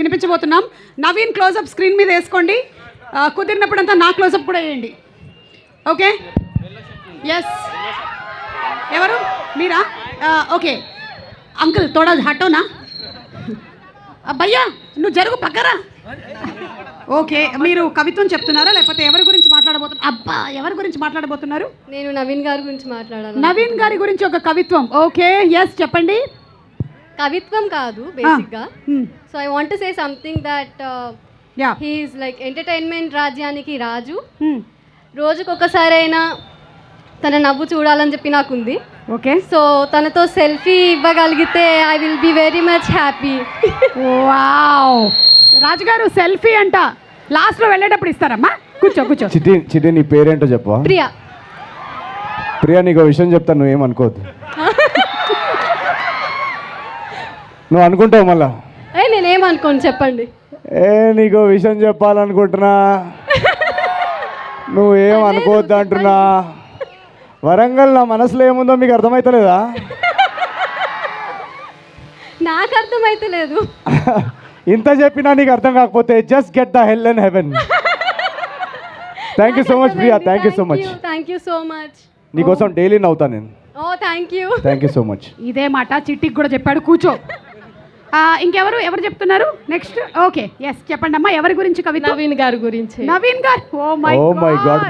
వినిపించబోతున్నాం. Naveen closeup screen మీద వేసుకోండి. కుదిరినప్పుడంతా నా క్లోజప్ కూడా వేయండి. Okay, yes. ఎవరు మీరా? ఓకే అంకుల్ తోడా హటోనా భయ్యా, నువ్వు జరుగు పక్కరా. ఓకే, మీరు కవిత్వం చెప్తున్నారా లేకపోతే ఎవరి గురించి మాట్లాడబోతున్నారు? అబ్బా, ఎవరి గురించి మాట్లాడబోతున్నారు? నేను నవీన్ గారి గురించి మాట్లాడాలి. నవీన్ గారి గురించి ఒక కవిత్వం. ఓకే, ఎస్ చెప్పండి. కవిత్వం కాదు బేసిక్గా. So I want to say something that he is like entertainment రాజ్యానికి రాజు. రోజుకొకసారైనా తన నవ్వు చూడాలని చెప్పి నాకుంది. ఓకే, సో తనతో సెల్ఫీ ఇవ్వగలిగితే I will be very much happy. Wow, రాజుగారు సెల్ఫీ అంట లాస్ట్లో వెళ్ళేటప్పుడు ఇస్తారమ్మా. కూర్చో కూర్చో. చిటి నీ పేరేంటో చెప్పవా? ప్రియా. ప్రియా, నీకు విషయం చెప్తాను, నువ్వేమనుకోవద్దు. నువ్వు అనుకుంటావు మళ్ళా. నేనేమనుకోను, చెప్పండి. నీకు విషయం చెప్పాలనుకుంటున్నా, నువ్వేం అనుకోవద్దు అంటున్నా. వరంగల్ నా మనసులో ఏముందో మీకు అర్థమైతలేదా? నాకు అర్థమైతే లేదు. ఇంత చెప్పినా నీకు అర్థం కాకపోతే just get the hell and heaven. Thank you so much Priya, thank you so much. Thank you so much. నీకోసం డైలీ నవ్వుతా నేను. Oh thank you. Thank you so much. ఇదే మాట చిట్టికి కూడా చెప్పాడు. కూర్చో. ఎవరు చెప్తున్నారు నెక్స్ట్? ఓకే, ఎస్ చెప్పండి అమ్మా, ఎవరి గురించి కవిత? నవీన్ గారి గురించి. నవీన్ గారు. Oh my God.